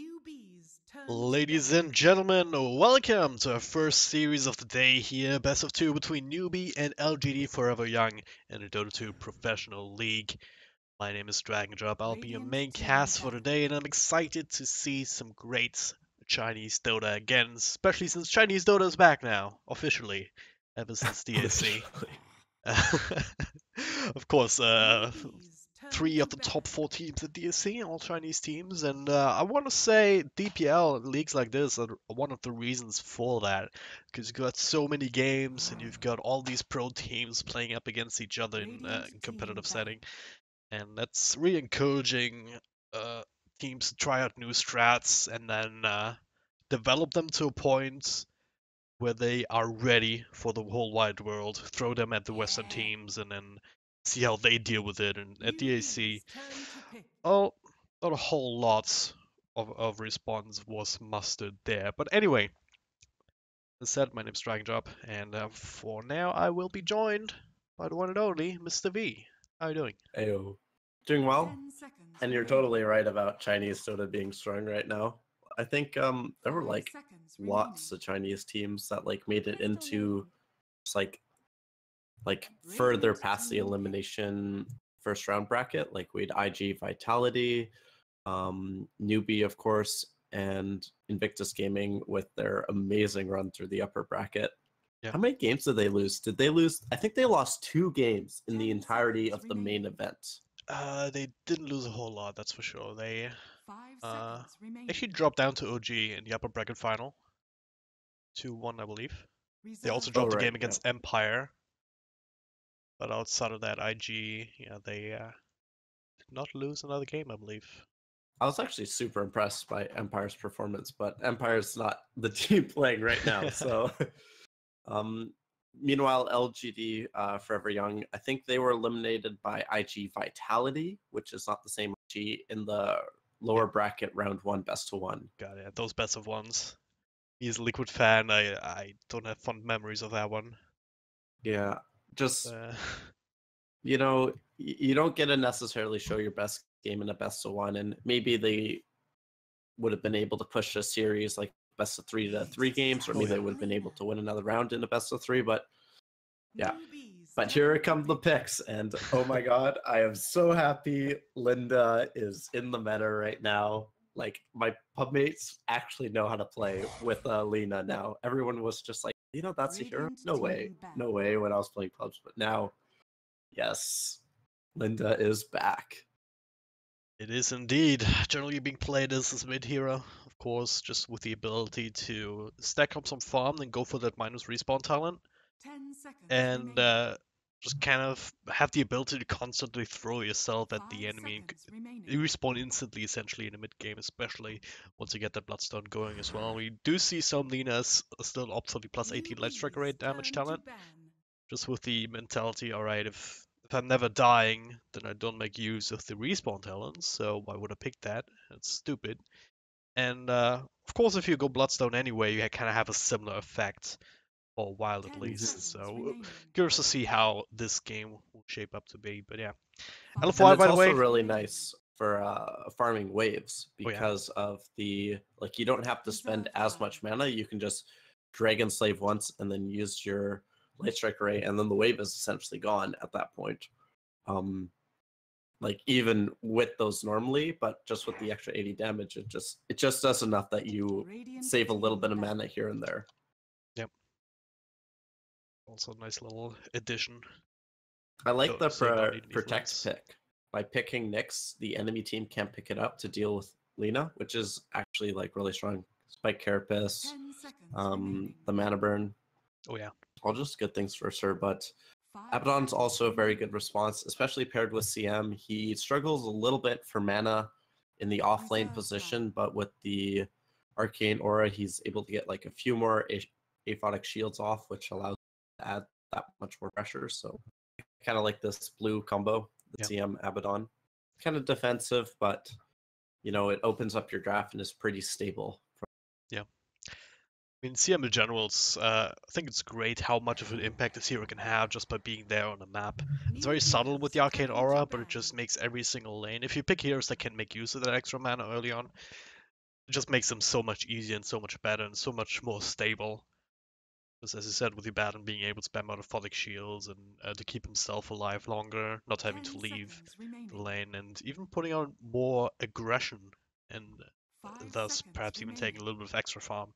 Newbees turn Ladies together. and gentlemen, welcome to our first series of the day here, best of two between Newbee and LGD.Forever Young in the Dota 2 Professional League. My name is Dragondrop, I'll be your Radiant main team cast for ban. today, and I'm excited to see some great Chinese Dota again, especially since Chinese Dota is back now, officially, ever since DAC. Officially. Of course, Newbees turn three of to the ban. top four teams at DSC, all Chinese teams, and I want to say DPL leagues like this are one of the reasons for that, because you've got so many games and you've got all these pro teams playing up against each other Radiant in team competitive ban. setting, and that's really encouraging uh, teams to try out new strats and then develop them to a point where they are ready for the whole wide world. Throw them at the Western Yeah. teams and then see how they deal with it. And at DAC, Newbees turn to pick. oh, not a whole lot of response was mustered there. But anyway, as said, my name's Dragondrop, and for now I will be joined by the one and only Mr. V. How are you doing? Ayo. Doing well. 10 seconds And you're remaining. totally right about Chinese Dota being strong right now. I think there were 5 like seconds lots remaining. of Chinese teams that like made it Pistol into lane. just, like further Radiant past the team pick. elimination first round bracket. Like we had IG Vitality, Newbee, of course, and Invictus Gaming with their amazing run through the upper bracket. Yeah. How many games did they lose? Did they lose? I think they lost 2 games in the 10 entirety seconds of the main remaining. event. They didn't lose a whole lot, that's for sure. They 5 uh, seconds remaining. actually dropped down to OG in the upper bracket final, 2-1, I believe. They also Reserve Oh, dropped the right. game Yeah. against Empire, but outside of that, IG, yeah, they did not lose another game, I believe. I was actually super impressed by Empire's performance, but Empire's not the team playing right now. So, um, meanwhile, LGD Forever Young, I think they were eliminated by IG Vitality, which is not the same IG in the lower Yep, bracket round 1 best to 1. got it. Those best of ones. Me as a Liquid fan, I don't have fond memories of that one. Yeah, just Uh, you don't get to necessarily show your best game in a best of 1, and maybe they would have been able to push a series like best of 3 to 3 games, or Oh, maybe yeah. they would have been able to win another round in a best of 3. But yeah, Newbies but here turn it come the picks, and oh my god, I am so happy Linda is in the meta right now. Like my pub mates actually know how to play with Lena now. Everyone was just like, that's a hero. Radiant No way, team ban. no way when I was playing pubs, but now, yes, Linda is back. It is indeed generally being played as this mid hero, of course, just with the ability to stack up some farm and go for that minus respawn talent, 10 seconds and remaining. just kind of have the ability to constantly throw yourself at 5 the enemy. seconds remaining. You respawn instantly, essentially, in the mid game, especially once you get that Bloodstone going as well. We do see some Linas still opt for the plus 18 light strike rate damage Turn to talent, ban. just with the mentality, alright, if I'm never dying, then I don't make use of the respawn talents, so why would I pick that? That's stupid. And of course, if you go Bloodstone anyway, you kind of have a similar effect, for a while at 10 least. seconds So remaining. curious to see how this game will shape up to be. But yeah, 5 And LFY, it's by the also way. really remaining. nice for farming waves Oh yeah, because of the you don't have to spend Reserve as much mana. You can just Dragon Slave once and then use your Light Strike Array, and then the wave is essentially gone at that point. Even with those normally, but just with the extra 80 damage, it just does enough that you Radiant save a little team bit of ban. mana here and there. yep. Also a nice little addition. I like the So you don't need any protect flints. pick. By picking Nyx, the enemy team can't pick it up to deal with Lena, which is actually really strong. Spike Carapace, 10 seconds remaining. the Mana Burn, Oh yeah, all just good things for sure. But 5 Abaddon's seconds also a very remaining. good response, especially paired with CM. He struggles a little bit for mana in the off lane Reserve position, but with the Arcane Aura, he's able to get a few more aphotic shields off, which allows him to add that much more pressure. So kind of like this blue combo, the yeah. CM Abaddon. Kind of defensive, but it opens up your draft and is pretty stable. Yeah. I mean, CM in general, I think it's great how much of an impact this hero can have just by being there on the map. It's very subtle with the Arcane Aura, but it just makes every single lane. If you pick heroes that can make use of that extra mana early on, it just makes them so much easier and so much better and so much more stable. Just as you said, with Ibadan being able to spam out orthotic shields and to keep himself alive longer, not having 10 to leave seconds the remaining. lane, and even putting out more aggression, and 5 thus seconds perhaps even taking a remaining. little bit of extra farm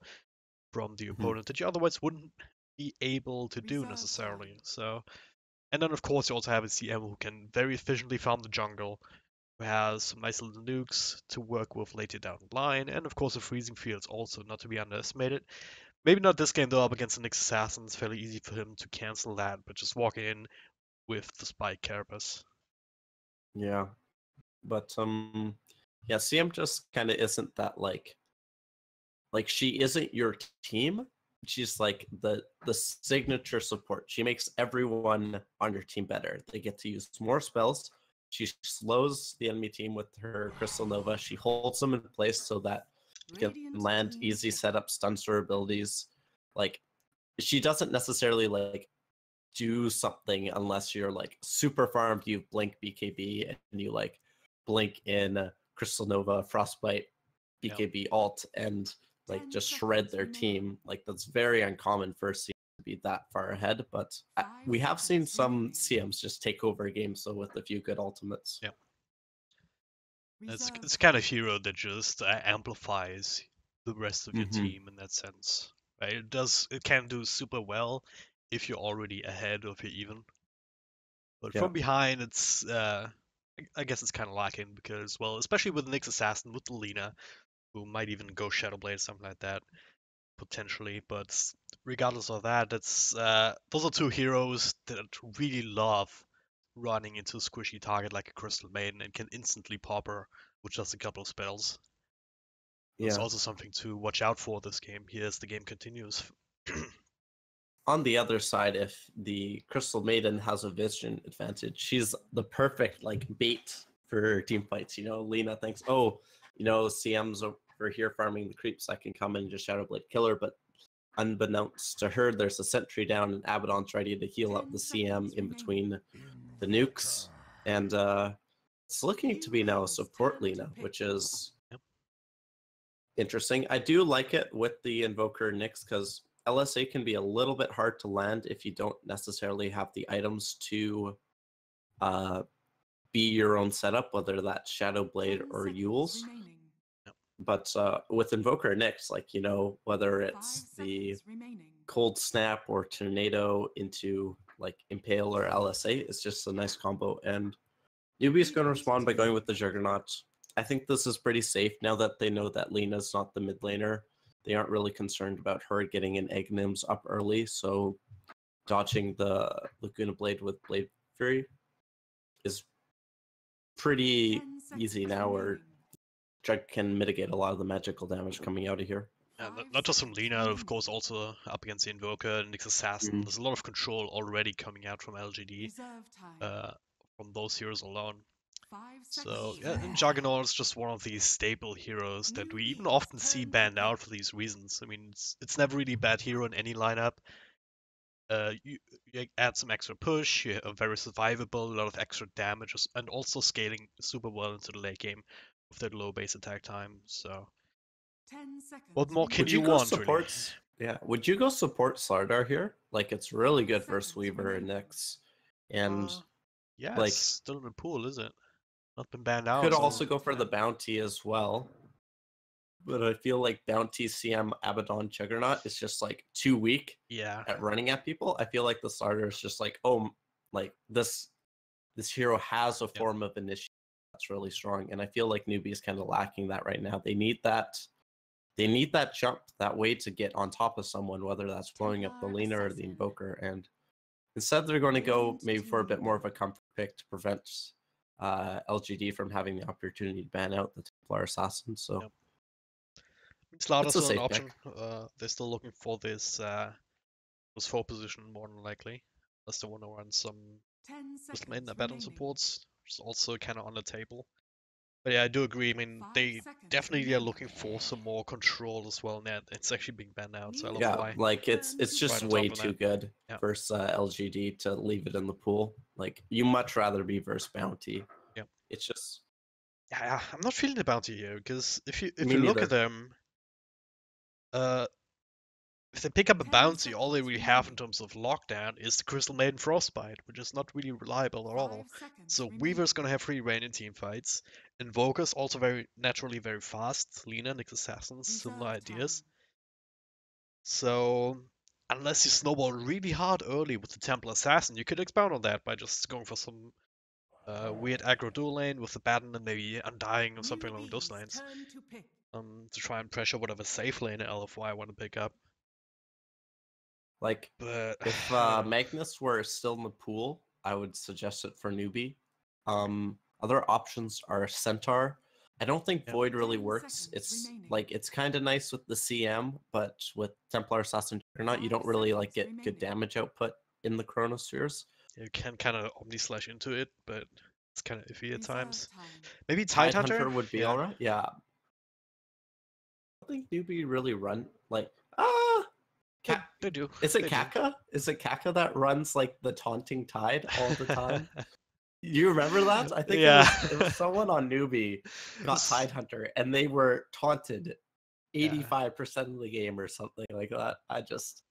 from the Mhm. opponent that you otherwise wouldn't be able to do Reserve necessarily. time. So, and then of course you also have a CM who can very efficiently farm the jungle, who has some nice little nukes to work with later down the line, and of course the freezing fields also not to be underestimated. Maybe not this game though, up against the Nyx Assassin, it's fairly easy for him to cancel that, but just walking in with the Spike Carapace. Yeah, but yeah, CM just kind of isn't that like she isn't your team. She's like the signature support. She makes everyone on your team better. They get to use more spells. She slows the enemy team with her Crystal Nova. She holds them in place so that she can Radiant land win easy 4. setup stun store abilities. Like she doesn't necessarily like do something unless you're like super farmed, you blink BKB and you like blink in Crystal Nova, Frostbite, Yeah. BKB alt, and like 10 just shred seconds their remaining. team. Like that's very uncommon for a CM to be that far ahead, but 5 we have seen seconds some remaining. CMs just take over games so with a few good ultimates. Yeah. Reserve It's kind of time. hero that just amplifies the rest of your Mm-hmm. team in that sense. Right? It can do super well if you're already ahead of your even. But Yeah. from behind, it's I guess it's kind of lacking because, well, especially with Nyx Assassin, with Lina, who might even go Shadowblade, something like that, potentially. But regardless of that, that's those are two heroes that really love running into a squishy target like a Crystal Maiden and can instantly pop her with just a couple of spells. That's Yeah. also something to watch out for this game here as the game continues. On the other side, if the Crystal Maiden has a vision advantage, she's the perfect like bait for team fights. You know, Lena thinks, oh, you know, CM's over here farming the creeps. I can come in and just Shadowblade kill her. But unbeknownst to her, there's a sentry down, and Abaddon's ready to heal up 10 the CM seconds in remaining. between the nukes. And it's looking to be now a It's support time to Lena, pick. which is Yep. interesting. I do like it with the Invoker Nyx because LSA can be a little bit hard to land if you don't necessarily have the items to uh, be your own setup, whether that's Shadowblade 10 or seconds Yules. remaining. But with Invoker Nyx, like, you know, whether 5 it's the seconds remaining. Cold Snap or Tornado into like Impale or LSA, it's just a nice combo. And Newbee's going to respond by going with the Juggernaut. I think this is pretty safe now that they know that Lena's not the mid laner. They aren't really concerned about her getting an Egg Nims up early, so dodging the Laguna Blade with Blade Fury is pretty 10 easy seconds now, where remaining. Jug can mitigate a lot of the magical damage coming out of here. And 5 not just from seconds Lina, of course, remaining. also up against the Invoker and Nyx Assassin. Mhm. There's a lot of control already coming out from LGD Reserve time. from those heroes alone. 5 So seconds yeah, and remaining. Juggernaut is just one of these staple heroes that we even Newbee's often see turn to banned pick. out for these reasons. I mean, it's never really a bad hero in any lineup. You add some extra push, you are very survivable, a lot of extra damage, and also scaling super well into the late game with that low base attack time. So 10 seconds what more can Would remaining. you you go want, really? support? Yeah, would you go support Slardar here? Like, it's really 5 good versus seconds Weaver and remaining. Nyx, and Yeah, it's like still in the pool, is it? Not been banned out, could so also go for the bounty as well. But I feel like bounty CM Abaddon Juggernaut is just like too weak yeah. at running at people. I feel like the starter is just like, oh, like this hero has a Yep. form of initiative that's really strong, and I feel like Newbie is kind of lacking that right now. They need that. They need that jump, that way to get on top of someone, whether that's blowing up the Templar Lena or the Assassin. Invoker. And instead, they're going to go Radiant maybe for a bit team more of a double. comfort pick to prevent LGD from having the opportunity to ban out the Templar Assassin. So Yep. Slaughter's it's a still an safe option. pick. They're still looking for this 4 position more than likely. Unless they want to run some 10 Crystal Maiden seconds Abaddon remaining. supports, which is also kind of on the table. But yeah, I do agree. I mean, 5 they seconds definitely are remaining. looking for some more control as well. Now it's actually being banned out, so Newbee Yeah, LFY like turn it's to just right pick. on way top of too that. good Yeah, versus LGD to leave it in the pool. Like you much rather be versus bounty. yeah. It's just Yeah, I'm not feeling the bounty here because if you Me look neither. at them, uh, if they pick up a 10 bounty, all they seconds really have in remaining. terms of lockdown is the Crystal Maiden Frostbite, which is not really reliable at all. 5 seconds So remaining. Weaver's gonna have free reign in team fights. Invoker's also very naturally very fast. Lina, Nyx Assassins, similar Reserve ideas. time. So unless you snowball really hard early with the Temple Assassin, you could expound on that by just going for some weird aggro dual lane with the Baton and maybe Undying or something along those Newbee's lines. turn to pick. To try and pressure whatever safe lane LFY want to pick up. Like, But if I don't know. Magnus were still in the pool, I would suggest it for Newbee. Other options are Centaur. I don't think Yeah. Void really 10 works. seconds It's remaining. like it's kind of nice with the CM, but with Templar Assassin Juggernaut, you 5 don't really like seconds get good remaining. damage output in the Chronospheres. You can kind of Omni Slash into it, but it's kind of iffy at Reserve times. time. Maybe Tidehunter? Tidehunter would be Yeah. alright. Yeah. I don't think Newbee really run like ah. They do. Is it They do. Kaka? Is it Kaka that runs like the taunting tide all the time? You remember that? I think Yeah. it was someone on Newbie got Tidehunter and they were taunted 85% of the game or something like that. Wasn't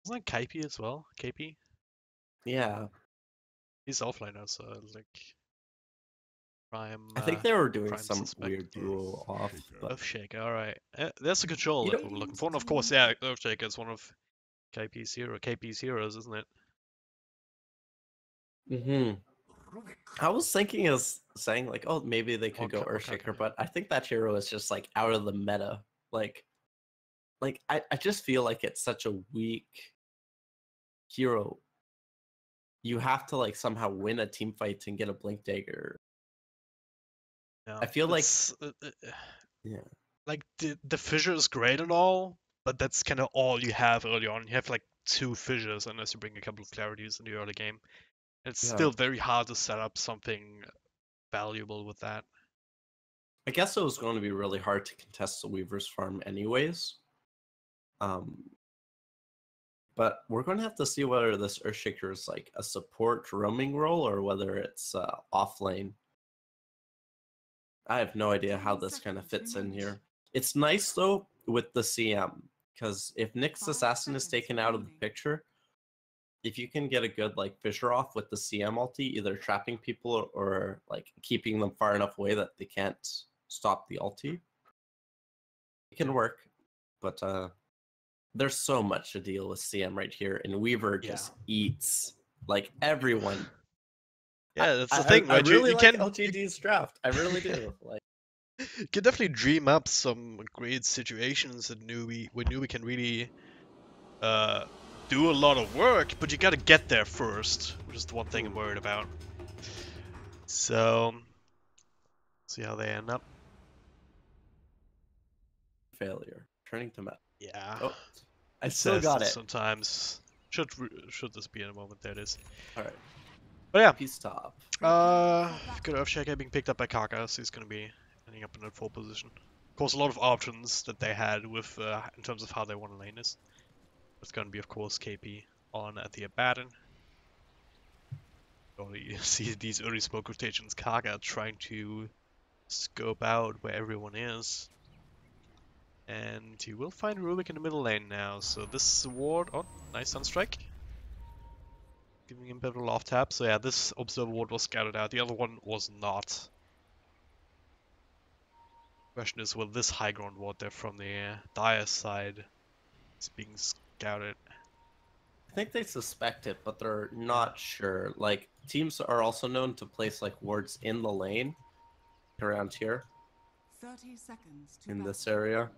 that Kaipi as well? KP? Yeah. He's offline now, so like prime. I think they were doing Prime some suspect. weird duo off. But Earthshaker, alright. That's a control You that know- we were looking for. And of course, yeah, Earthshaker is one of KP's heroes, isn't it? I was thinking of saying like, oh, maybe they could go Or Kaka, Earthshaker, yeah. but I think that hero is just like out of the meta. Like I just feel like it's such a weak hero. You have to like somehow win a team fight and get a blink dagger. Yeah. I feel like yeah. Like the fissure is great and all, but that's kind of all you have early on. You have like 2 fissures unless you bring a couple of clarities in the early game. It's Yeah. still very hard to set up something valuable with that. I guess it was going to be really hard to contest the Weaver's farm anyways. But we're going to have to see whether this Earthshaker is like a support roaming role or whether it's off lane. I have no idea how 10 this kind of seconds fits in remaining. here. It's nice though with the CM because if Nyx 5 Assassin is seconds taken out of the remaining. picture, if you can get a good like fissure off with the CM ulti, either trapping people or like keeping them far enough away that they can't stop the ulti, it can work. But there's so much to deal with CM right here, and Weaver just eats like everyone. Yeah, that's the thing, right? I really you like can LGD's draft. I really do. Like, you can definitely dream up some great situations that where Newbee can really do a lot of work, but you gotta get there first, which is the one thing I'm worried about. So, see how they end up. failure. Turning to Matt. Yeah. Oh, I It still says got this it. Sometimes should this be in a moment? There it is. All right. But yeah, Peace top. good Earthshaker being picked up by Kaka, so he's gonna be ending up in that 4 position. Of course, a lot of options that they had with in terms of how they want to lane this. It's gonna be, of course, KP on at the Abaddon. You see these early smoke rotations. Kaka trying to scope out where everyone is. And he will find Rubik in the middle lane now. So this ward, oh, nice Sunstrike. Giving him a bit of a off tap. So yeah, this Observer ward was scouted out. The other one was not. Question is, will this high ground ward there from the Dire side is being scouted? I think they suspect it, but they're not sure. Like, teams are also known to place like wards in the lane around here 30 seconds to in battle. this area.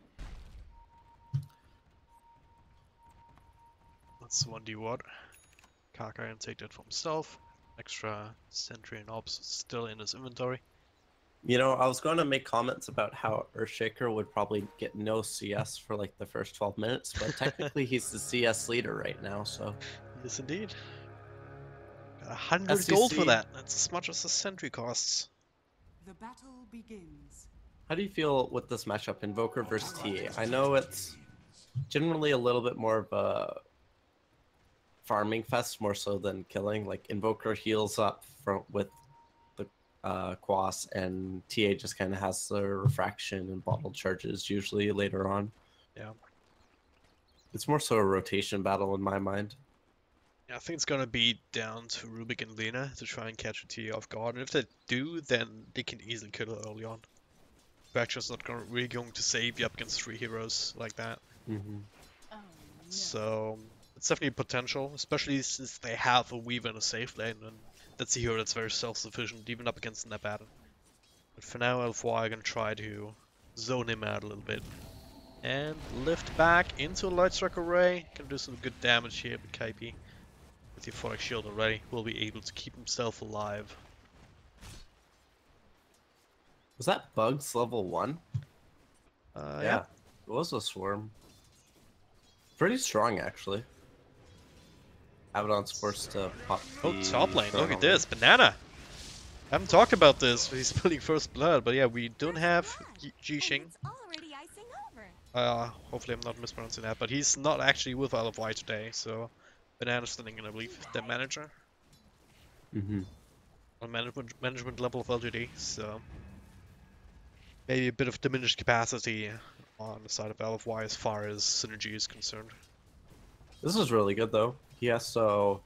That's 1D ward. Kaka can take that for himself. Extra sentry and ops still in his inventory. You know, I was going to make comments about how Earthshaker would probably get no CS for like the first 12 minutes, but technically he's the CS leader right now, so. Yes, indeed. Got 100 gold for that. That's as much as the sentry costs. The battle begins. How do you feel with this matchup, Invoker versus TA? I know it's generally a little bit more of a farming fest more so than killing. Like Invoker heals up with the Quas, and TA just kind of has the refraction and bottle charges usually later on. Yeah. It's more so a rotation battle in my mind. Yeah, I think it's gonna be down to Rubik and Lena to try and catch a TA off guard, and if they do, then they can easily kill her early on. Fraction's not really going to save you up against 3 heroes like that. Mm-hmm. Oh, no. So it's definitely potential, especially since they have a Weaver in a safe lane, and that's a hero that's very self-sufficient, even up against Nebat. But for now, LFY are gonna try to zone him out a little bit. And lift back into a Light Strike Array. Can do some good damage here with Kaipi. With the Euphoric Shield already, will be able to keep himself alive. Was that Bugs level 1? Yeah. It was a swarm. Pretty strong, actually. Abaddon's forced to pop Oh, the top lane, look at Chrono. this. Banana! I haven't talked about this, but he's building First Blood. But yeah, we don't have Jixing. It's already icing over. Hopefully I'm not mispronouncing that, but he's not actually with LFY today, so Banana's standing in, I believe, the manager. Mm-hmm. On management level of LGD, so maybe a bit of diminished capacity on the side of LFY as far as synergy is concerned. This is really good, though. He has to...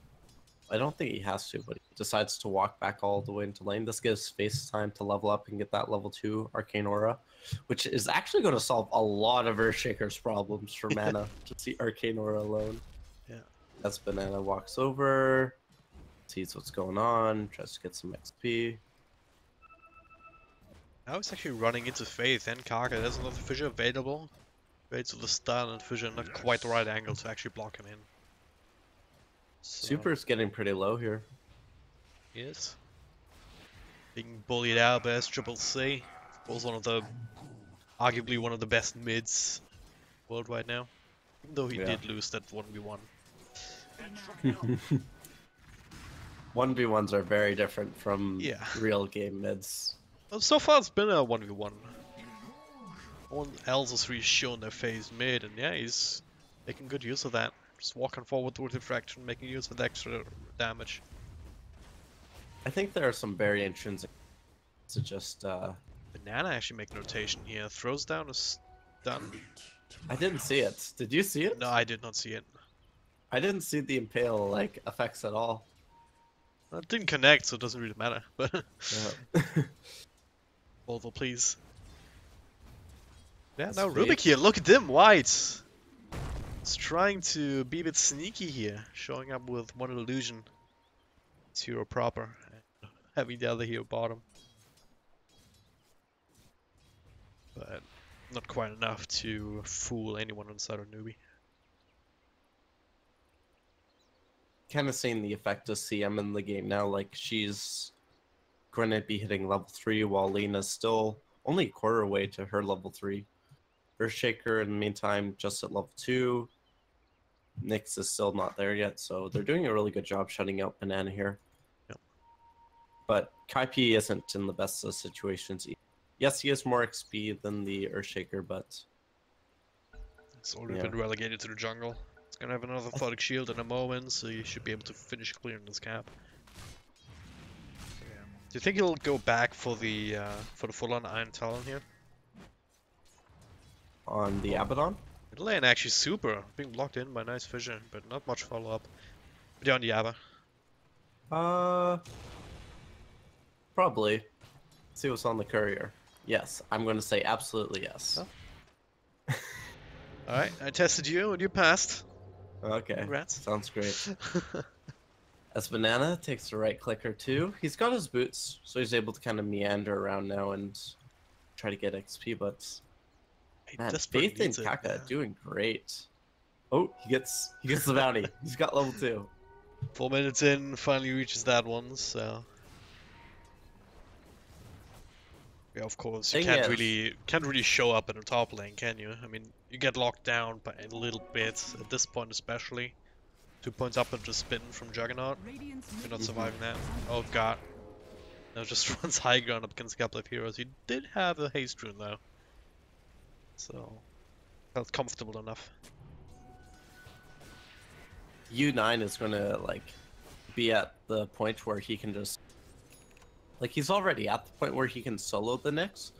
I don't think he has to, but he decides to walk back all the way into lane. This gives Space time to level up and get that level 2 Arcane Aura, which is actually going to solve a lot of Earthshaker's problems for mana. Just the Arcane Aura alone. Yeah. As Banana walks over, sees what's going on, tries to get some XP. Now he's actually running into Faith and Kaka. There's another fissure available. Waits with the stun and fissure, not quite the right angle to actually block him in. So, Super's getting pretty low here. yes. Being bullied out by SCCC. Was arguably one of the best mids worldwide now. Even though he Yeah. did lose that 1v1. 1v1s are very different from Yeah. real game mids. Well, so far it's been a 1v1. No one else has really shown their face mid, and yeah, he's making good use of that. Just walking forward with refraction, making use of the extra damage. I think there are some very intrinsic to just Banana actually making rotation here. Throws down a stun. I didn't see it. Did you see it? No, I did not see it. I didn't see the impale like effects at all. It didn't connect, so it doesn't really matter. But Yeah. although, please. Yeah, That's now sweet. Rubik here. Look at them, white. He's trying to be a bit sneaky here, showing up with one illusion. It's hero proper, and having the other hero bottom. But not quite enough to fool anyone on the side of Newbee. Kind of seeing the effect of CM in the game now. Like she's going to be hitting level 3 while Lena's still only a quarter away to her level 3. Earthshaker in the meantime just at level 2. Nyx is still not there yet, so they're doing a really good job shutting out Banana here. Yep. But Kaipi isn't in the best of situations. Yes, he has more XP than the Earthshaker, but It's already Yeah. been relegated to the jungle. It's gonna have another Thodic Shield in a moment, so you should be able to finish clearing this cap. So, yeah. Do you think he'll go back for the full-on Iron Talon here? on the Abaddon, Middle lane actually super, being blocked in by nice vision, but not much follow-up. But yeah, on the Yaba. probably. Let's see what's on the courier. Yes, I'm going to say absolutely yes. Oh. Alright, I tested you and you passed. Okay, Congrats. sounds great. As Banana takes the right click or two, he's got his boots, so he's able to kind of meander around now and try to get XP, but He man, desperately Faith and needs it, Kaka yeah. doing great. Oh, he gets the bounty. He's got level 2. 4 minutes in, finally reaches that one, so... Yeah, of course, you Thing can't really show up in the top lane, can you? I mean, you get locked down by a little bit, at this point especially. 2 points up into spin from Juggernaut. Radiant's You're middle not tower surviving that. is under Oh god. Now just runs high ground up against a couple of heroes. He did have a haste rune though. So, felt comfortable enough. U9 is going to like be at the point where he can just Like, he's already at the point where he can solo the Nyx,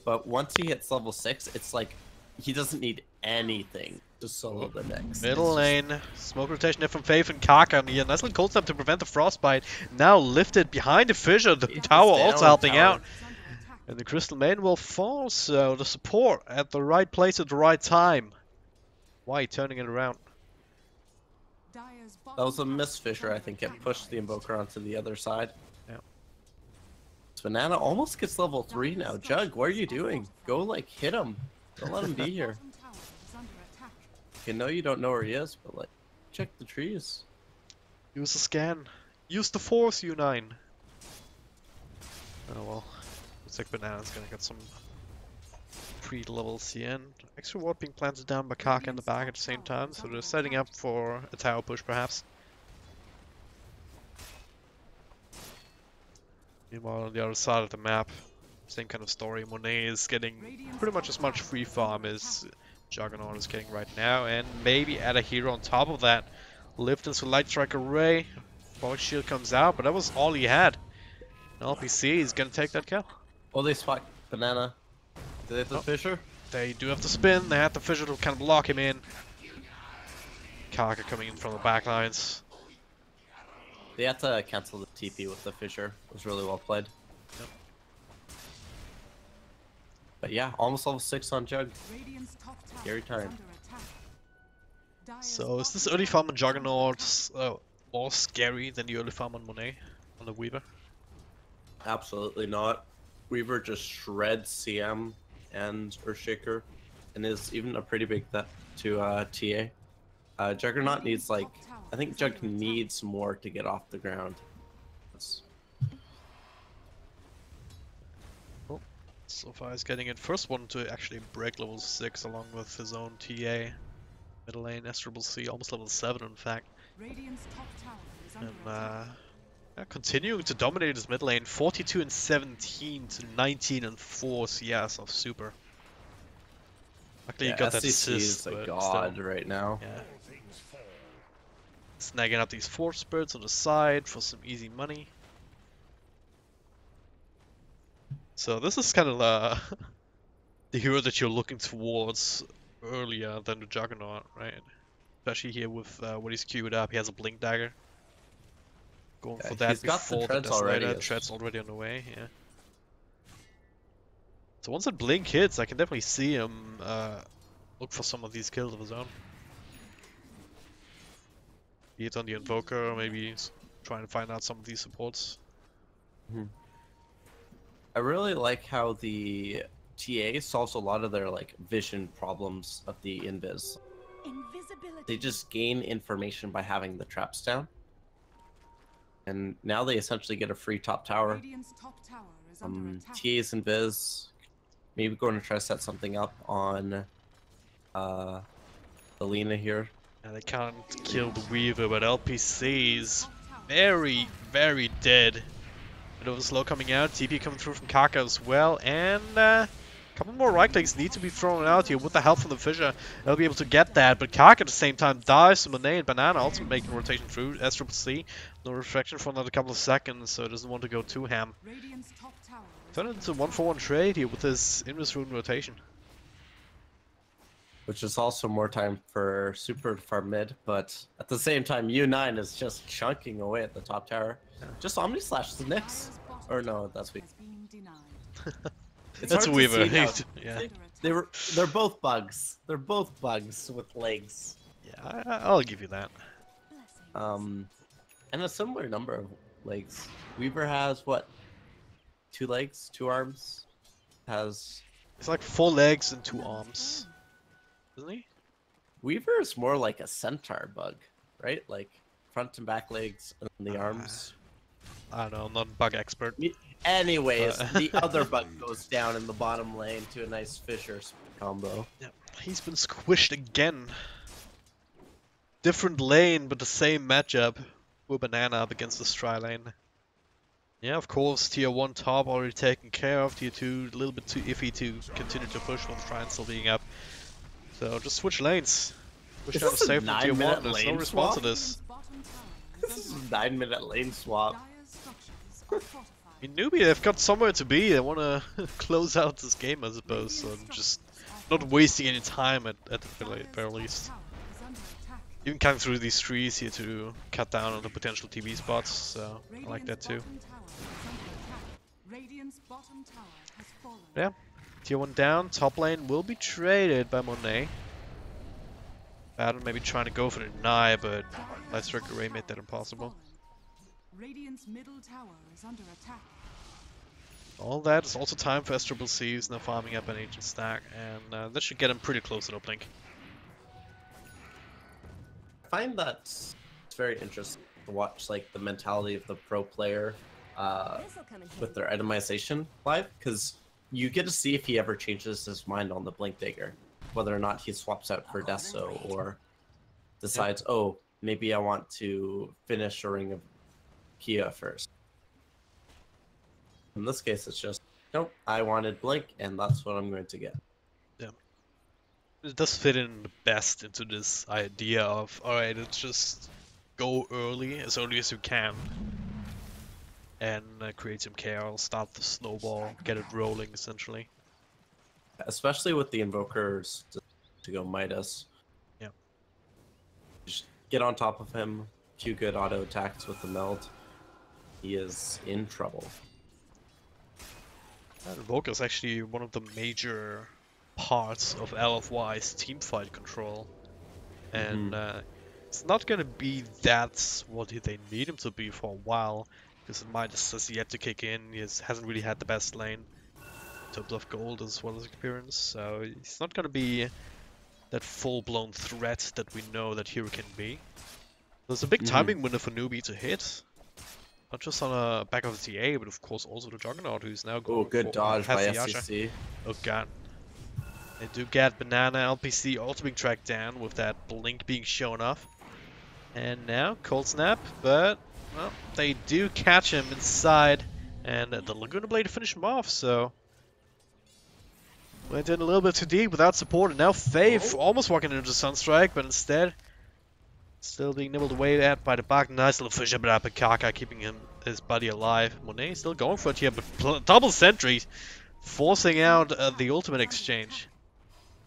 but once he hits level 6, it's like he doesn't need anything to solo the Nyx. Middle lane, smoke rotation there from Faith and Kaka on here. Nice little cold snap to prevent the frostbite. Now lifted behind the fissure. The tower also helping out. And the Crystal Main will fall, so the support at the right place at the right time. Why turning it around? That was a miss fissure, I think. It pushed the Invoker onto the other side. Yeah. Banana almost gets level 3 now. Jug, what are you doing? Go, like, hit him. Don't let him be here. Okay, no, you don't know where he is, but, like, check the trees. Use the scan. Use the force, U9. Oh well. Looks like Banana's gonna get some pre-level CN. Extra ward being planted down by Kaka in the back at the same time, so they're setting up for a tower push perhaps. Meanwhile, on the other side of the map, same kind of story. Monet is getting pretty much as much free farm as Juggernaut is getting right now, and maybe add a hero on top of that. Lift into Light Strike Array. Void Shield comes out, but that was all he had. And LPC is gonna take that kill. Oh, they spot Banana. Did they hit the Fissure? They do have to spin. They had the Fissure to kind of lock him in. Kaka coming in from the back lines. They had to cancel the TP with the Fissure. It was really well played. Yep. But yeah, almost level 6 on Jug. Scary time. So is this early farm on Juggernaut more scary than the early farm on Monet, on the Weaver? Absolutely not. Weaver just shreds CM and Earthshaker, and is even a pretty big threat to TA. Juggernaut needs, like, I think Jug needs more to get off the ground. SoFi is getting it first one to actually break level 6 along with his own TA. Middle lane, SCC, almost level 7 in fact. And continuing to dominate his mid lane, 42 and 17 to 19 and 4 CS of Super. Luckily he got that assist, is a god still, right now. Yeah. Snagging out these 4 spirits on the side for some easy money. So this is kind of the hero that you're looking towards earlier than the Juggernaut, right? Especially here with what he's queued up. He has a Blink Dagger. Going for that before the Desolator. Tread's already on the way, yeah. So once that Blink hits, I can definitely see him look for some of these kills of his own. Be it on the Invoker, or maybe trying to find out some of these supports. I really like how the TA solves a lot of their like vision problems of the invis. They just gain information by having the traps down. And now they essentially get a free top tower. TA's invis. Maybe going to try to set something up on Alina here. Yeah, they can't kill the Weaver, but LPC is very, very dead. Bit of a slow coming out, TP coming through from Kaka as well, and a couple more right clicks need to be thrown out here with the help from the Fissure. They'll be able to get that, but Kaka at the same time dies to Monet and Banana, also making rotation through SCC. No reflection for another couple of seconds, so doesn't want to go too ham. Turn it into a 1-for-1 trade here with his Invis Rune rotation. Which is also more time for Super to farm mid, but at the same time, U9 is just chunking away at the top tower. Yeah. Just Omni Slash the Nyx. Or no, that's weak. That's a Weaver. Yeah. They're both bugs. They're both bugs with legs. Yeah, I'll give you that. And a similar number of legs. Weaver has what? 2 legs, 2 arms. It's like 4 legs and 2 arms. Isn't he? Weaver is more like a centaur bug, right? Like front and back legs and the arms. I don't know, I'm not a bug expert. Anyways, the other bug goes down in the bottom lane to a nice Fissure combo. Yeah, he's been squished again. Different lane, but the same matchup. With Banana up against the Stry lane. Yeah, of course, tier 1 top already taken care of. Tier 2 a little bit too iffy to continue to push with Shrine still being up. So just switch lanes. Push down to save from tier 1. There's no response to this. This is a 9-minute lane swap. In Newbee, they've got somewhere to be. They want to close out this game, I suppose. So I'm just not wasting any time at the very least. Even cutting through these trees here to cut down on the potential TV spots. So I like that too. Yeah. Tier 1 down. Top lane will be traded by Monet. Baron maybe trying to go for the deny, but Light Ray made that impossible. Radiant's middle tower is under attack. All that is also time for SCC, who's now farming up an ancient stack, and that should get him pretty close to uplink. I find that it's very interesting to watch like the mentality of the pro player with their itemization live, because you get to see if he ever changes his mind on the Blink Dagger, whether or not he swaps out for Deso or decides, oh, maybe I want to finish a Ring of Kia first. In this case, it's just, nope, I wanted Blink, and that's what I'm going to get. Yeah. It does fit in the best into this idea of, alright, let's just go early as you can. And create some chaos, start the snowball, get it rolling, essentially. Especially with the Invokers to go Midas. Yeah. Just get on top of him, few good auto attacks with the meld. He is in trouble. Invoker is actually one of the major parts of LFY's teamfight control. And it's not gonna be that's what they need him to be for a while. Because Midas has yet to kick in, he hasn't really had the best lane in terms of gold as well as experience, so he's not going to be that full-blown threat that we know that Hero can be. There's a big timing window for Newbee to hit, not just on the back of the TA, but of course also the Juggernaut, who's now going good dodge by SCC. Oh god. They do get Banana LPC also being tracked down with that blink being shown off. And now, Cold Snap, but... well, they do catch him inside, and the Laguna Blade to finish him off, so... went in a little bit too deep without support, and now Faith almost walking into Sunstrike, but instead... still being nibbled away at by the back. Nice little fish up at Kaka, keeping his buddy alive. Monet still going for it here, but double sentry, forcing out the ultimate exchange.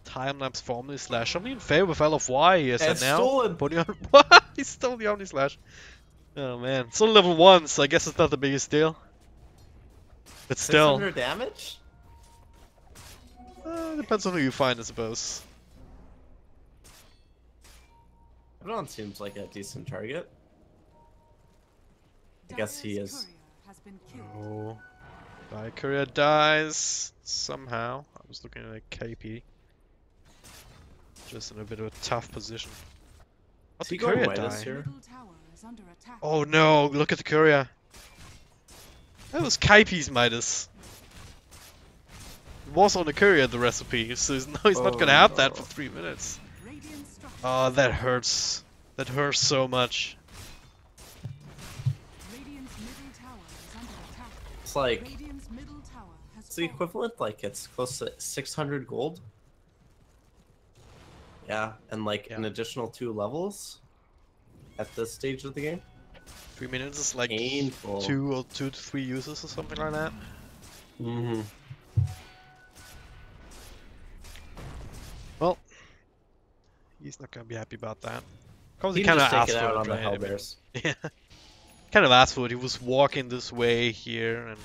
Time-lapse for Omni Slash. Only in favor with LFY here, so now... stolen. Putting on... what? He stole the Omni Slash. Oh man, it's only level 1, so I guess it's not the biggest deal. But still. 600 damage? Depends on who you find, I suppose. Abaddon seems like a decent target. I guess he is. Oh. Valkyria dies somehow. I was looking at a KP. Just in a bit of a tough position. What's the courier die? Here? Oh no, look at the courier. That was Kaipi's Midas. It was on the courier, the recipe, so he's not gonna have that for 3 minutes. Oh, that hurts. That hurts so much. It's like... it's the equivalent, like it's close to 600 gold. Yeah, and like an additional 2 levels at this stage of the game. 3 minutes is like painful. 2 to 3 uses or something like that. Well, he's not gonna be happy about that. Because he kind of asked for it on the Hellbears. Yeah, kind of asked for it. He was walking this way here, and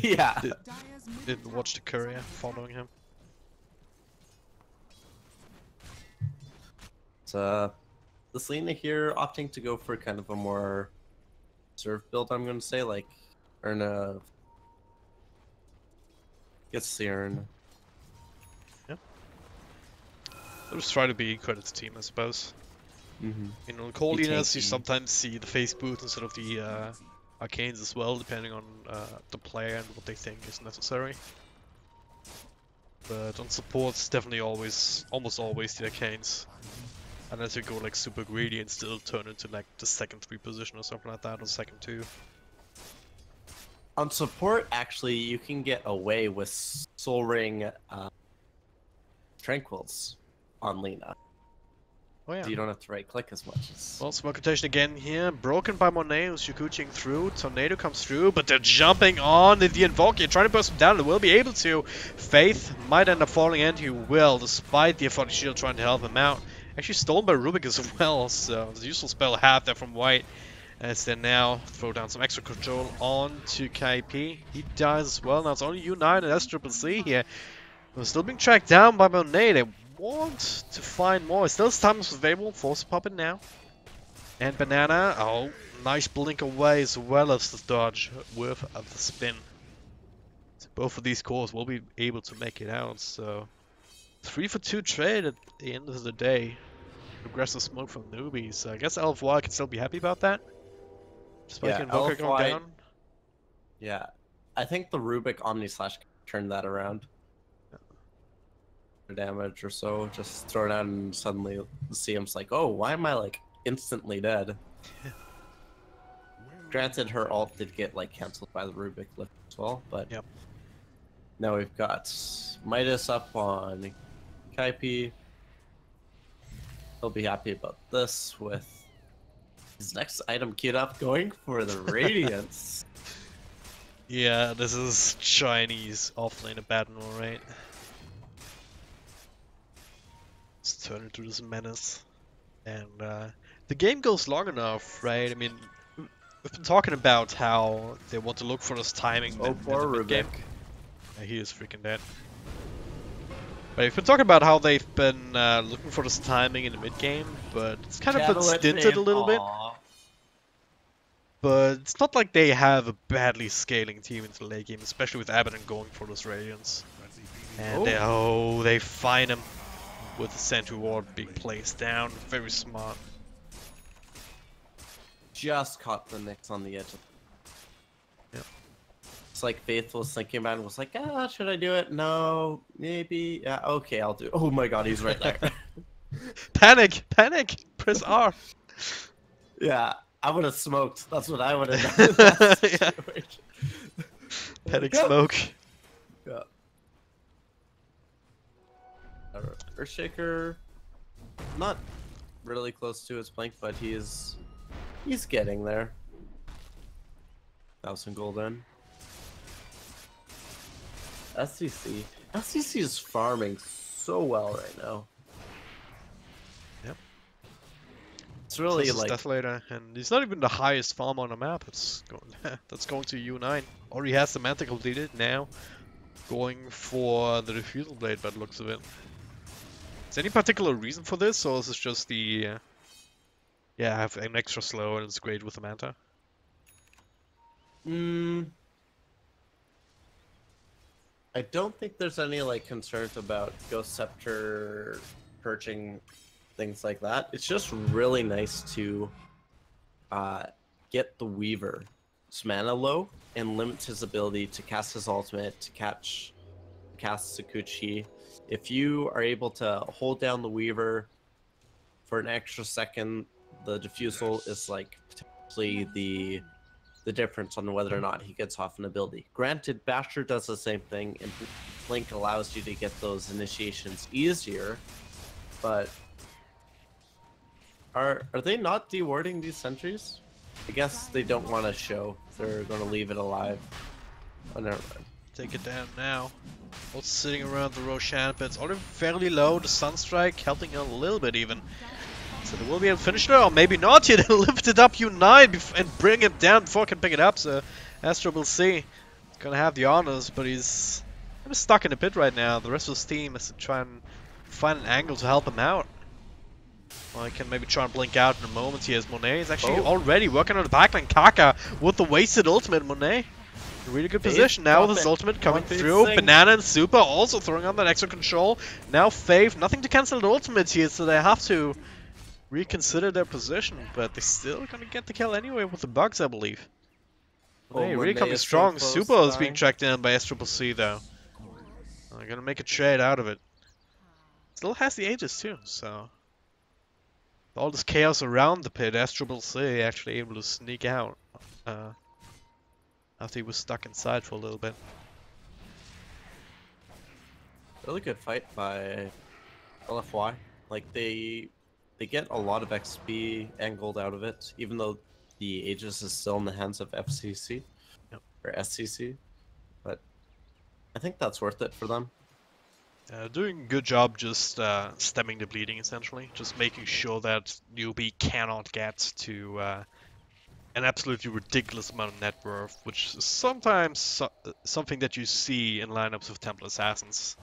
yeah, didn't watch the courier following him. So, the Selena here opting to go for kind of a more serve build, I'm going to say, like, earn a... gets the earn. Yeah. They'll just try to be credit to team, I suppose. In Coldiness, you sometimes see the face boot instead of the arcanes as well, depending on the player and what they think is necessary. But on supports, definitely almost always the arcanes. Unless you go like super greedy and still turn into like the second 3 position or something like that, or second 2. On support, actually, you can get away with Soul Ring Tranquils on Lena. Oh yeah. So you don't have to right click as much. Well, smoke rotation again here. Broken by Monet, who's Shikuching through. Tornado comes through, but they're jumping on the Invoker, trying to burst him down. They will be able to. Faith might end up falling, and he will, despite the Aphotic Shield trying to help him out. Actually stolen by Rubik as well, so the useful spell half there from White. As they now throw down some extra control on to KP. He dies as well. Now it's only U9 and SCCC here. We're still being tracked down by Monet. They want to find more. Still Stamina available. Force pop it now. And Banana. Oh, nice blink away as well as the dodge with the spin. So both of these cores will be able to make it out. So 3 for 2 trade at the end of the day. Aggressive smoke from Newbee. So I guess LFY can still be happy about that. Despite Invoker going down. Yeah. I think the Rubik Omni Slash turned that around. Damage or so, just throw it out and suddenly see him's like, oh, why am I like instantly dead? Granted, her ult did get like cancelled by the Rubik lift as well, but yep. Now we've got Midas up on Kaipi. He'll be happy about this with his next item queued up, going for the Radiance. Yeah, this is Chinese offlane battle, right? Let's turn into this menace. And the game goes long enough, right? I mean, we've been talking about how they want to look for this timing in the mid-game. Yeah, he is freaking dead. But we've been talking about how they've been looking for this timing in the mid-game, but it's kind of been stinted a little bit. But it's not like they have a badly scaling team into the late game, especially with Abaddon going for those Radiance. And they find him with the Sentry Ward being placed down. Very smart. Just caught the Nyx on the edge. Yep. It's like Faith was thinking about it and was like, ah, should I do it? No, maybe. Yeah, okay, I'll do it. Oh my god, he's right there. Panic! Panic! Press R! Yeah, I would have smoked. That's what I would have done. Yeah. Panic smoke. Yeah. Earthshaker, not really close to his blink, but he's getting there. 1,000 gold in. SCC is farming so well right now. Yep. It's really this like Death Later, and he's not even the highest farm on the map. It's going that's going to U9. Already has the Manta completed now. Going for the Refusal Blade by the looks of it. Is there any particular reason for this, or is this just the yeah, I have an extra slow and it's great with the Manta? I don't think there's any like concerns about Ghost Scepter perching, things like that. It's just really nice to get the Weaver's mana low and limit his ability to cast his ultimate, to cast Sakuchi. If you are able to hold down the Weaver for an extra second, the Diffusal is like potentially the difference on whether or not he gets off an ability. Granted, Basher does the same thing, and Blink allows you to get those initiations easier, but are they not dewarding these sentries? I guess they don't want to show. They're going to leave it alive. Oh, never mind. Take it down now. Also sitting around the Roshan pits, already fairly low. The Sunstrike helping a little bit even. So they will be able to finish it, or maybe not. He lift it up U9 and bring it down before he can pick it up. So Astro will see. He's gonna have the honors, but he's kind of stuck in the pit right now. The rest of his team has to try and find an angle to help him out. Well, I can maybe try and blink out in a moment. He has Monet. He's actually already working on the backline. Kaka with the wasted ultimate. Monet in a really good position now with his ultimate coming through. Banana and Super also throwing on that extra control. Now Faith, nothing to cancel the ultimate here, so they have to reconsider their position, but they're still gonna get the kill anyway with the bugs, I believe. Hey, really coming strong. Super is being tracked down by SCCC though. I'm gonna make a trade out of it. Still has the Aegis too, so all this chaos around the pit, SCCC actually able to sneak out after he was stuck inside for a little bit. Really good fight by LFY. Like they get a lot of XP and gold out of it, even though the Aegis is still in the hands of FCC or SCC. But I think that's worth it for them. Doing a good job just stemming the bleeding, essentially. Just making sure that Newbee cannot get to an absolutely ridiculous amount of net worth, which is sometimes something that you see in lineups of Templar Assassins.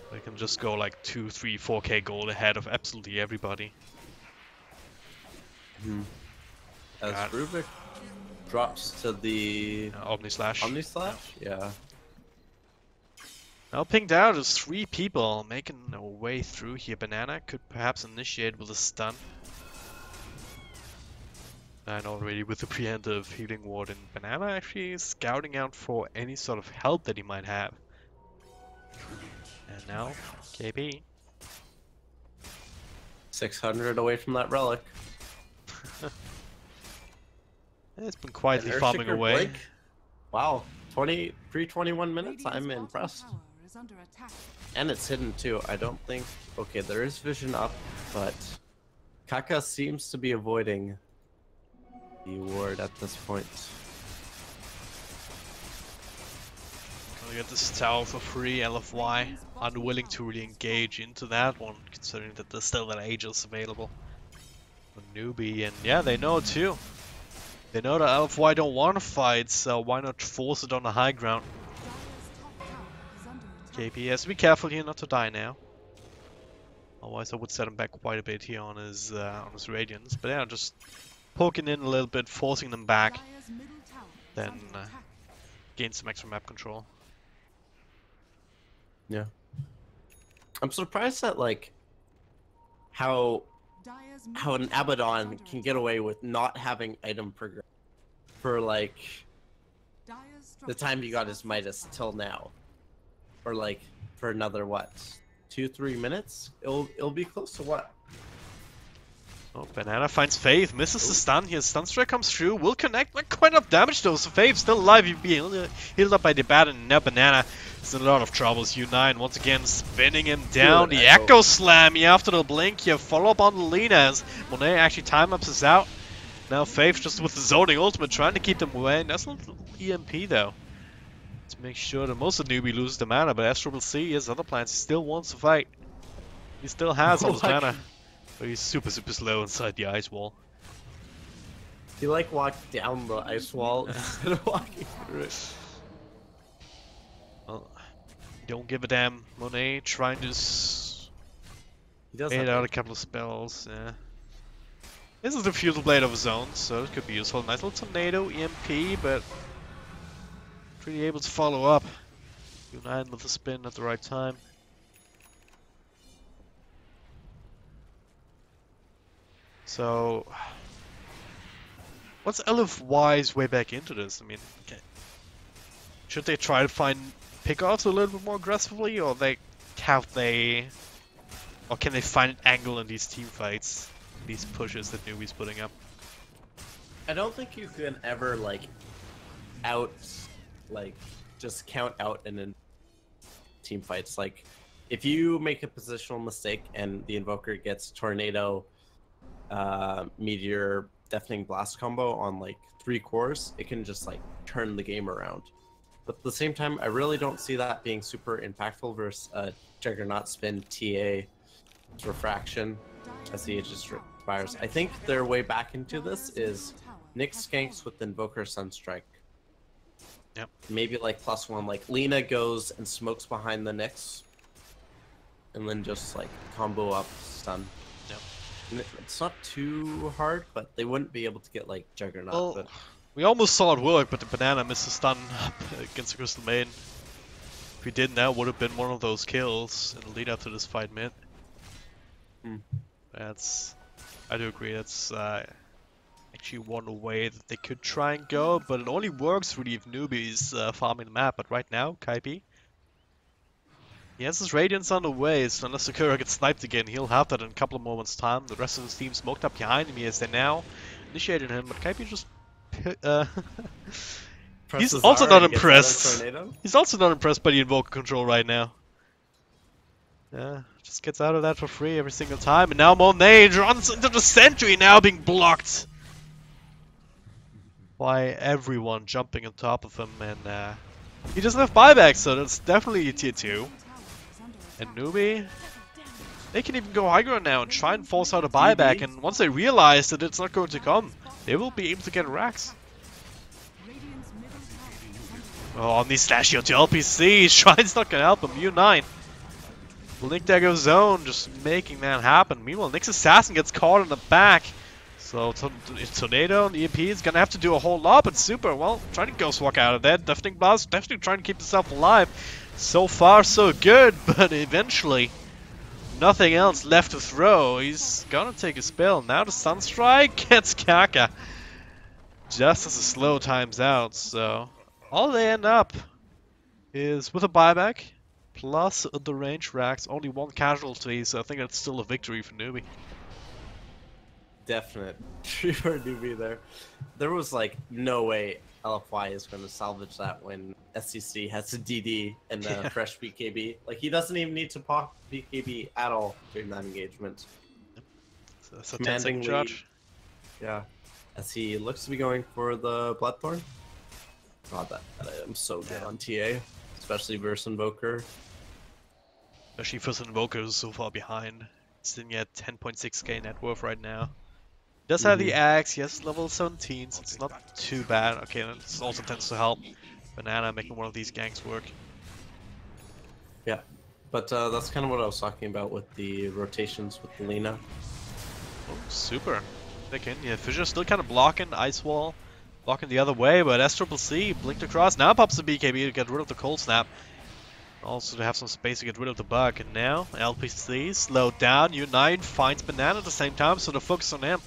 They can just go like 2, 3, 4k gold ahead of absolutely everybody. As Rubik drops to the Omni Slash. Omni Slash? Yeah. Now pinged out is 3 people making their way through here. Banana could perhaps initiate with a stun. And already with the preemptive healing ward, and Banana actually is scouting out for any sort of help that he might have. And now, KP. 600 away from that relic. It's been quietly And farming Earthshaker away. Blake? Wow, 21 minutes. I'm Radiant's impressed. bottom tower is under attack. And it's hidden too. I don't think. Okay, there is vision up, but Kaka seems to be avoiding the ward at this point. Gonna get this tower for free. LFY unwilling to really engage into that one, considering that there's still that Aegis available for Newbee. And yeah, they know too. They know that LFY don't want to fight, so why not force it on the high ground? Dire's top tower is under attack. KP has to be careful here not to die now. Otherwise I would set him back quite a bit here on his Radiance. But yeah, just poking in a little bit, forcing them back, Dire's middle tower is then under attack. gain some extra map control. Yeah. I'm surprised at like how Dire's an middle tower is Abaddon under can attack. get away with not having item progression for like Dire's the time he got his Midas till now, or like for another what, 2-3 minutes? It'll be close to what? Oh, Banana finds Faith, misses the stun here. Stun strike comes through, will connect, like quite enough damage though. So Faith still alive, he'll be healed up by the bat, and now Banana is in a lot of troubles. U9 once again spinning him down. Good The echo. Echo Slam here after the blink here. Follow up on the Lina as Monet actually time-ups us out. Now Faith just with the zoning ultimate trying to keep them away. That's a little EMP though, to make sure that most of Newbee loses the mana, but Astro will see he has other plans. He still wants to fight. He still has all his Like- mana. But he's super slow inside the ice wall. He like walked down the ice wall instead of walking through it. Well, don't give a damn. Monet trying to He does bait have out a like, couple of spells. Yeah. This is the Futile Blade of his own, so it could be useful. Nice little tornado, EMP, but pretty able to follow up. U9 with the spin at the right time. So, what's LFY's way back into this? I mean, should they try to find pickoffs a little bit more aggressively, or can they find an angle in these team fights, these pushes that Newbee's putting up? I don't think you can ever just count out in team fights. Like, if you make a positional mistake and the Invoker gets Tornado, Meteor, Deafening Blast combo on like 3 cores, it can just like turn the game around. But at the same time, I really don't see that being super impactful versus Juggernaut Spin, TA, Refraction, as the Aegis Fires. I think their way back into this is Nyx Skanks with Invoker Sunstrike. Yep. Maybe like +1, like Lina goes and smokes behind the Nyx, and then just like combo up stun. Yep. And it's not too hard, but they wouldn't be able to get like Juggernaut. Well, But we almost saw it work, but the Banana missed the stun up against the Crystal Maiden. If he didn't, that would have been one of those kills in the lead up to this fight mid. I do agree, that's actually one way that they could try and go, but it only works really if Newbee's farming the map. But right now, Kaipi, he has his Radiance on the way, so unless Sakura gets sniped again, he'll have that in a couple of moments' time. The rest of his team smoked up behind him as they now initiated him, but Kaipi just... he's also not impressed. He's also not impressed by the Invoker control right now. Yeah, just gets out of that for free every single time. And now Monet runs into the sentry, now being blocked by everyone jumping on top of him. And he doesn't have buybacks, so that's definitely a tier 2. And Newbee, they can even go high ground now and try and force out a buyback. And once they realize that it's not going to come, they will be able to get racks. Oh, Omni slash here to LPC. Shrine's not gonna help him. U9. Blink Dagger Zone just making that happen. Meanwhile, Nyx Assassin gets caught in the back. So Tornado and EMP is gonna have to do a whole lot, but Super, well, trying to Ghost Walk out of there. Deafening Blast, definitely trying to keep himself alive. So far, so good, but eventually, nothing else left to throw. He's gonna take a spill. Now the Sunstrike gets Kaka. Just as the slow times out, so all they end up is with a buyback, plus the range racks, only 1 casualty, so I think that's still a victory for Newbee. Definite for Newbee there. There was like no way LFY is going to salvage that when SCC has a DD and a fresh BKB. Like he doesn't even need to pop BKB at all during that engagement. So that's a 10-second charge. Yeah. As he looks to be going for the Bloodthorn. God, that item's so good on TA, especially versus Invoker. Especially for Invoker is so far behind. Sitting at 10.6k net worth right now. Does have the axe, yes, level 17, so it's not too bad. Okay, this also tends to help Banana making one of these ganks work. Yeah, but that's kind of what I was talking about with the rotations with Lena. Oh, Super. Back in, yeah, Fisher's still kind of blocking, Ice Wall, blocking the other way, but SCC blinked across, now pops the BKB to get rid of the Cold Snap. Also to have some space to get rid of the bug, and now LPC slowed down, U9 finds Banana at the same time, so the focus on him.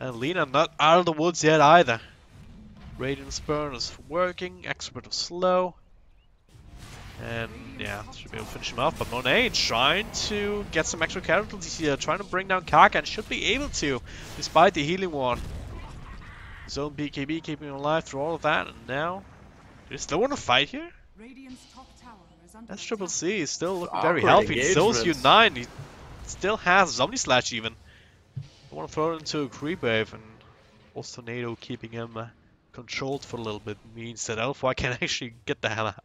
And Lena not out of the woods yet either. Radiant Spurn is working, Expert of slow. And yeah, should be able to finish him off, but Monet trying to get some extra casualties here, trying to bring down Kaka, and should be able to, despite the healing ward. Zone BKB keeping him alive through all of that, and now, do they still want to fight here? That's Triple C, he's still looking very healthy. So's U9, he still has Zombie Slash even. I want to throw it into a creep wave, and also Tornado keeping him controlled for a little bit means that LFY can actually get the hell out,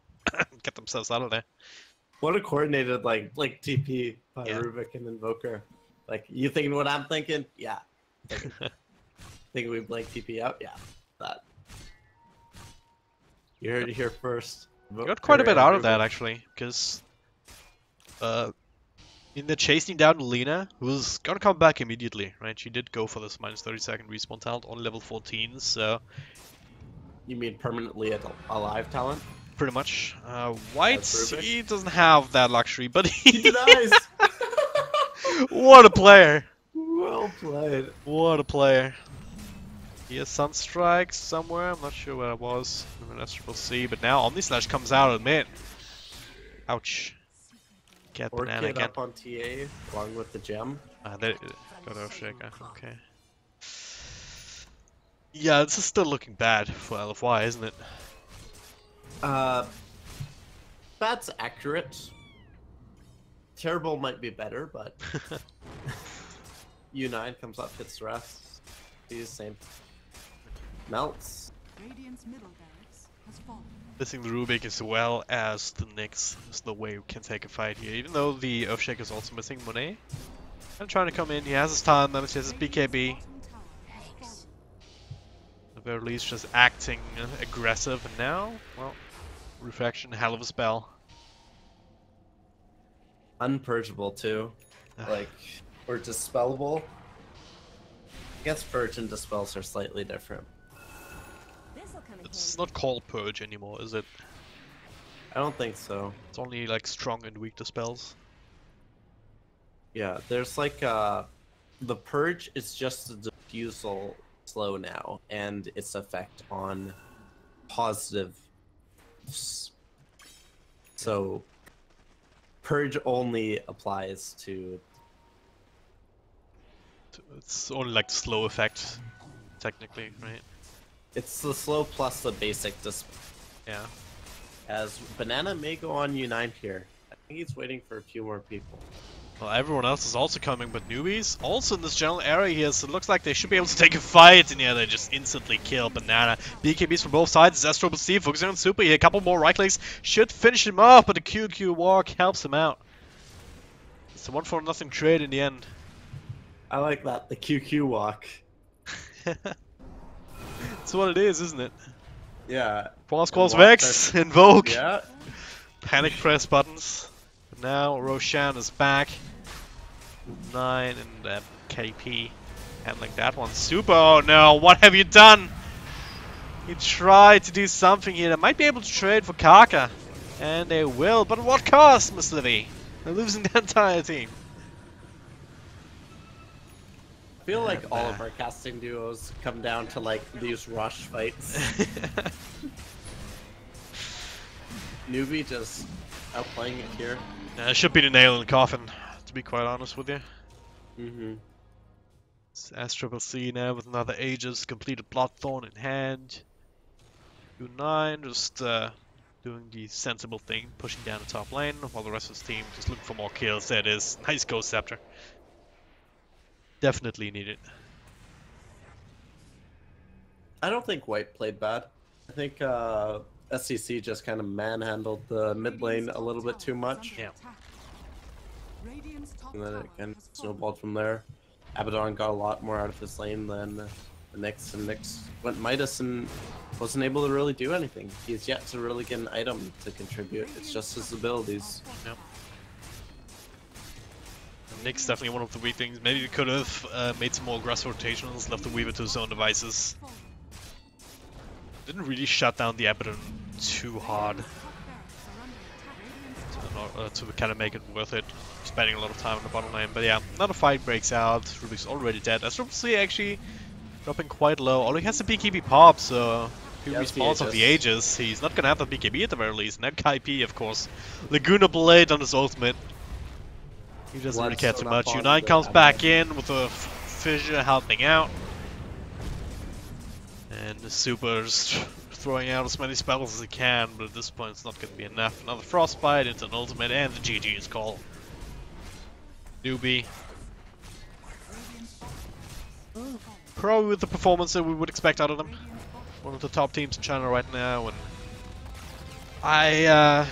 get themselves out of there. What a coordinated like TP by Rubik and Invoker. Like, you thinking what I'm thinking? Yeah. Think we blank TP out? Yeah. That. You heard it here first. Got quite a bit out of that actually, because in the chasing down Lena, who's gonna come back immediately, right? She did go for this minus 30-second respawn talent on level 14, so... You mean permanently alive talent? Pretty much. White, he doesn't have that luxury, but he denies! What a player! Well played. What a player. He has Sunstrike somewhere, I'm not sure where it was. That's Triple C, but now Omni Slash comes out of mid. Ouch. Get Banana again. Up on TA along with the gem. There, got Earthshaker, okay. Yeah, this is still looking bad for LFY, isn't it? That's accurate. Terrible might be better, but U9 comes up, hits the rest. He's the same. Melts. Radiant's middle barracks has fallen. Missing the Rubik as well as the Nyx. There's no way we can take a fight here, even though the Earthshaker is also missing Monet. I'm trying to come in, he has his time, he has his BKB. At the very least just acting aggressive, and now, well, Refraction, hell of a spell. Unpurgeable too. Like, or dispellable. I guess Purge and Dispels are slightly different. It's not called Purge anymore, is it? I don't think so. It's only like strong and weak dispels. Yeah, there's like the Purge is just the diffusal slow now, and its effect on positive. So Purge only applies to. It's only like the slow effect, technically, right? It's the slow plus the basic dispel. Yeah. As Banana may go on U9 here. think he's waiting for a few more people. Well, everyone else is also coming, but Newbees also in this general area here, so it looks like they should be able to take a fight. And yeah, they just instantly kill Banana. BKBs from both sides. Zestro focusing on Super here. A couple more right clicks should finish him off, but the QQ walk helps him out. It's a 1-for-0 trade in the end. I like that, the QQ walk. That's what it is, isn't it? Yeah. Pause calls Vex, Invoke. Yeah. Panic press buttons. But now Roshan is back. 9 and KP handling that one. Super, oh no, what have you done? He tried to do something here. They might be able to trade for Kaka. And they will, but at what cost, Miss Livy? They're losing the entire team. I feel like all of our casting duos come down to like these rush fights. Newbee just outplaying it here. It should be the nail in the coffin, to be quite honest with you. Mm-hmm. It's S-Triple-C now with another Aegis, completed Bloodthorn in hand. U9 just doing the sensible thing, pushing down the top lane, while the rest of his team just looking for more kills. There it is. Nice Ghost Scepter. Definitely needed. I don't think White played bad. I think SCC just kind of manhandled the mid lane a little bit too much. Yeah. And then it kind of snowballed from there. Abaddon got a lot more out of his lane than the Nyx, and Nyx went Midas and wasn't able to really do anything. He's yet to really get an item to contribute. It's just his abilities. Yep. Nyx definitely one of the weak things. Maybe we could have made some more aggressive rotations, left the Weaver to his own devices. Didn't really shut down the Abaddon too hard to kind of make it worth it, spending a lot of time on the bottom lane. But yeah, another fight breaks out. Ruby's already dead. S-Triple-C actually dropping quite low. Although he has the BKB pop, so he respawns off the Aegis. He's not gonna have the BKB at the very least. And then KP, of course. Laguna Blade on his ultimate. He doesn't really care too much. U9 comes back in with a fissure helping out. And the Super's throwing out as many spells as he can, but at this point it's not going to be enough. Another Frostbite into an ultimate, and the GG is called. Newbee. Probably with the performance that we would expect out of them. One of the top teams in China right now, and I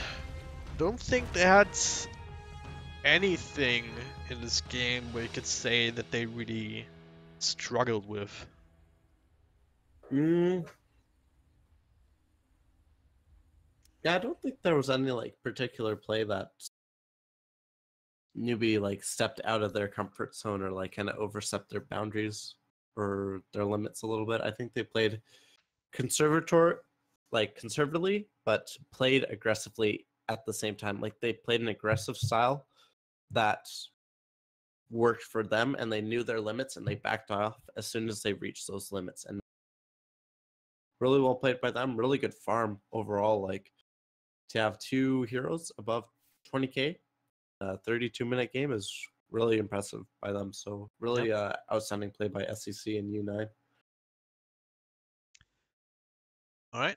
don't think they had anything in this game where you could say that they really struggled with. Yeah, I don't think there was any like particular play that Newbee like stepped out of their comfort zone or like kind of overstepped their boundaries or their limits a little bit. I think they played conservatively, but played aggressively at the same time. Like they played an aggressive style that worked for them, and they knew their limits, and they backed off as soon as they reached those limits. And really well played by them. Really good farm overall. Like to have two heroes above 20k, 32-minute game is really impressive by them. So really outstanding play by SCC and U9. All right.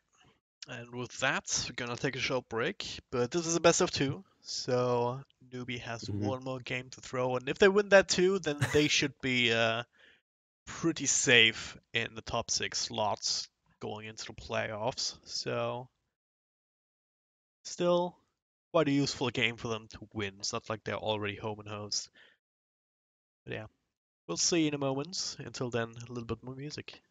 And with that, we're gonna take a short break, but this is a best of 2, so Newbee has one more game to throw, and if they win that too, then they should be pretty safe in the top 6 slots going into the playoffs. So still quite a useful game for them to win. It's not like they're already home and host. But yeah, we'll see in a moment. Until then, a little bit more music.